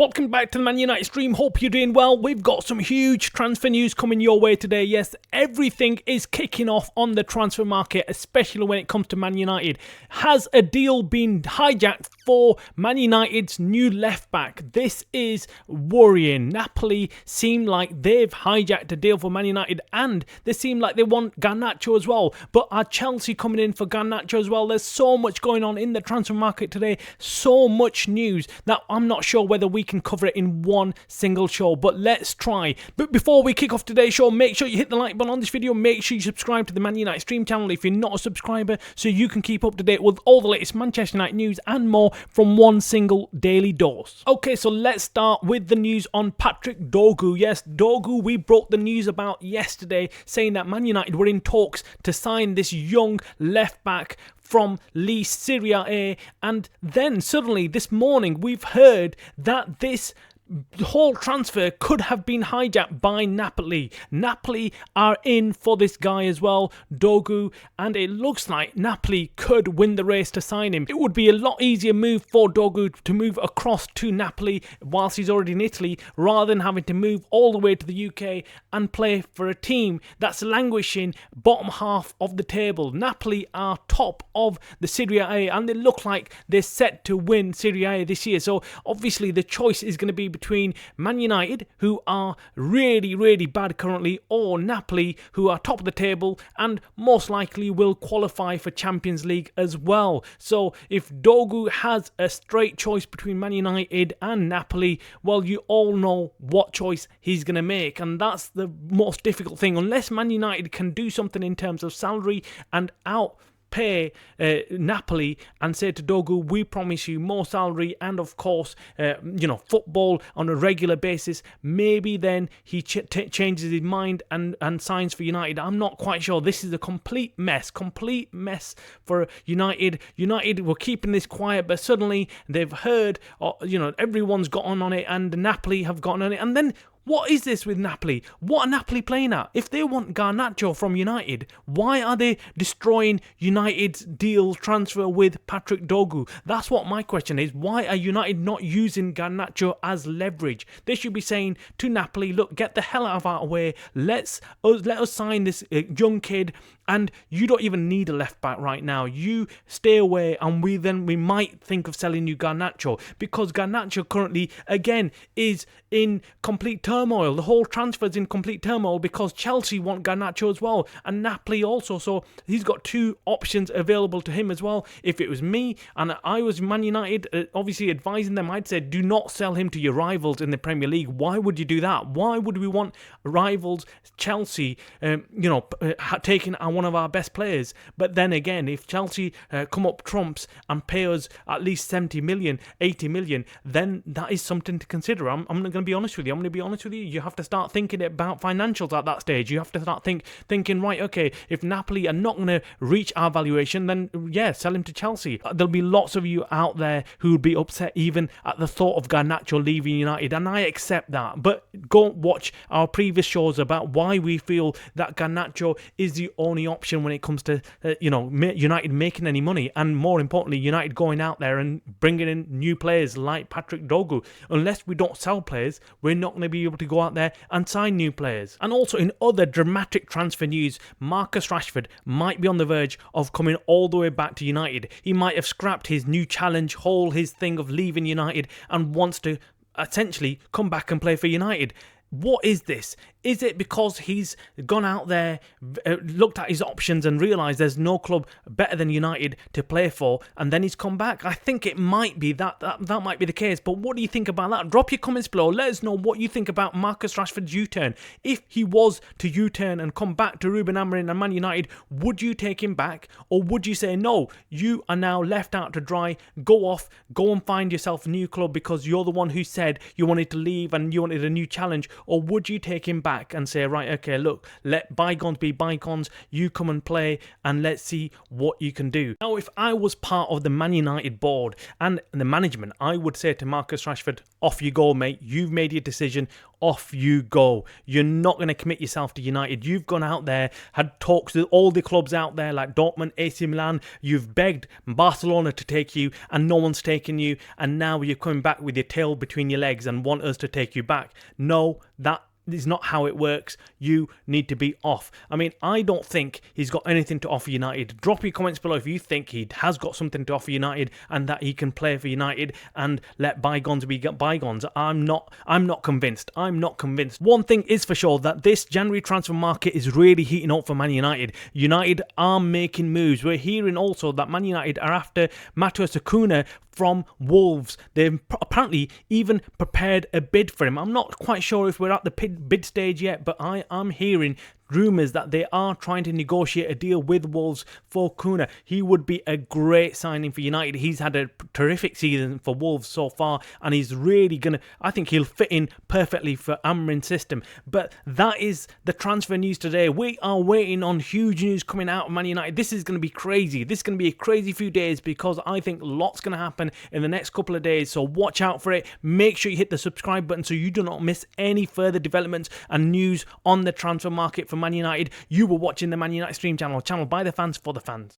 Welcome back to the Man United stream. Hope you're doing well. We've got some huge transfer news coming your way today. Yes, everything is kicking off on the transfer market, especially when it comes to Man United. Has a deal been hijacked for Man United's new left back? This is worrying. Napoli seem like they've hijacked a deal for Man United, and they seem like they want Garnacho as well. But are Chelsea coming in for Garnacho as well? There's so much going on in the transfer market today. So much news that I'm not sure whether we can cover it in one single show, but let's try. But before we kick off today's show, make sure you hit the like button on this video. Make sure you subscribe to the Man United stream channel if you're not a subscriber, so you can keep up to date with all the latest Manchester United news and more from one single daily dose. Okay, so let's start with the news on Patrick Dogu. Yes, Dogu, we broke the news about yesterday, saying that Man United were in talks to sign this young left back from Serie A, and then suddenly this morning we've heard that this whole transfer could have been hijacked by Napoli. Napoli are in for this guy as well, Dogu, and it looks like Napoli could win the race to sign him. It would be a lot easier move for Dogu to move across to Napoli whilst he's already in Italy, rather than having to move all the way to the UK and play for a team that's languishing bottom half of the table. Napoli are top of the Serie A, and they look like they're set to win Serie A this year. So obviously the choice is going to be between Man United, who are really bad currently, or Napoli, who are top of the table and most likely will qualify for Champions League as well. So if Dogu has a straight choice between Man United and Napoli, well, you all know what choice he's going to make, and that's the most difficult thing. Unless Man United can do something in terms of salary and pay Napoli and say to Dogu, we promise you more salary and of course football on a regular basis, maybe then he changes his mind and signs for United. I'm not quite sure. This is a complete mess for United. United were keeping this quiet, but suddenly they've heard, everyone's gotten on it, and Napoli have gotten on it. And then what is this with Napoli? What are Napoli playing at? If they want Garnacho from United, why are they destroying United's deal transfer with Patrick Dogu? That's what my question is. Why are United not using Garnacho as leverage? They should be saying to Napoli, look, get the hell out of our way. Let us sign this young kid, and you don't even need a left back right now. You stay away, and we might think of selling you Garnacho, because Garnacho currently again is in complete turmoil. The whole transfer's in complete turmoil because Chelsea want Garnacho as well, and Napoli also. So he's got two options available to him as well. If it was me and I was Man United, obviously advising them, I'd say do not sell him to your rivals in the Premier League. Why would you do that? Why would we want rivals Chelsea taking one of our best players? But then again, if Chelsea come up trumps and pay us at least 70 million, 80 million, then that is something to consider. I'm going to be honest with you. You have to start thinking about financials at that stage. You have to start thinking, right, okay, if Napoli are not going to reach our valuation, then yeah, sell him to Chelsea. There'll be lots of you out there who would be upset even at the thought of Garnacho leaving United, and I accept that. But go watch our previous shows about why we feel that Garnacho is the only option when it comes to United making any money, and more importantly, United going out there and bringing in new players like Patrick Dogu. Unless we don't sell players, we're not going to be able to go out there and sign new players. And also in other dramatic transfer news, Marcus Rashford might be on the verge of coming all the way back to United. He might have scrapped his new challenge, his thing of leaving United, and wants to essentially come back and play for United. What is this? Is it because he's gone out there, looked at his options and realised there's no club better than United to play for, and then he's come back? I think it might be that might be the case. But what do you think about that? Drop your comments below. Let us know what you think about Marcus Rashford's U-turn. If he was to U-turn and come back to Ruben Amorim and Man United, would you take him back? Or would you say, no, you are now left out to dry, go and find yourself a new club because you're the one who said you wanted to leave and you wanted a new challenge? Or would you take him back and say, right, okay, look, let bygones be bygones, you come and play and let's see what you can do? Now, if I was part of the Man United board and the management, I would say to Marcus Rashford, off you go, mate. You've made your decision. off you go. You're not going to commit yourself to United. You've gone out there, had talks with all the clubs out there like Dortmund, AC Milan. You've begged Barcelona to take you and no one's taken you. And now you're coming back with your tail between your legs and want us to take you back. No, that is not how it works. You need to be off. I mean, I don't think he's got anything to offer United. Drop your comments below if you think he has got something to offer United and that he can play for United and let bygones be bygones. I'm not convinced. I'm not convinced. One thing is for sure, that this January transfer market is really heating up for Man United. United are making moves. We're hearing also that Man United are after Matheus Cunha from Wolves. They've apparently even prepared a bid for him. I'm not quite sure if we're at the bid stage yet, but I am hearing rumours that they are trying to negotiate a deal with Wolves for Cunha. He would be a great signing for United. He's had a terrific season for Wolves so far, and he's really I think he'll fit in perfectly for Amrin's system. But that is the transfer news today. We are waiting on huge news coming out of Man United. This is going to be crazy. This is going to be a crazy few days, because I think lots going to happen in the next couple of days. So watch out for it. Make sure you hit the subscribe button so you do not miss any further developments and news on the transfer market for Man United. You were watching the Man United Stream channel by the fans for the fans.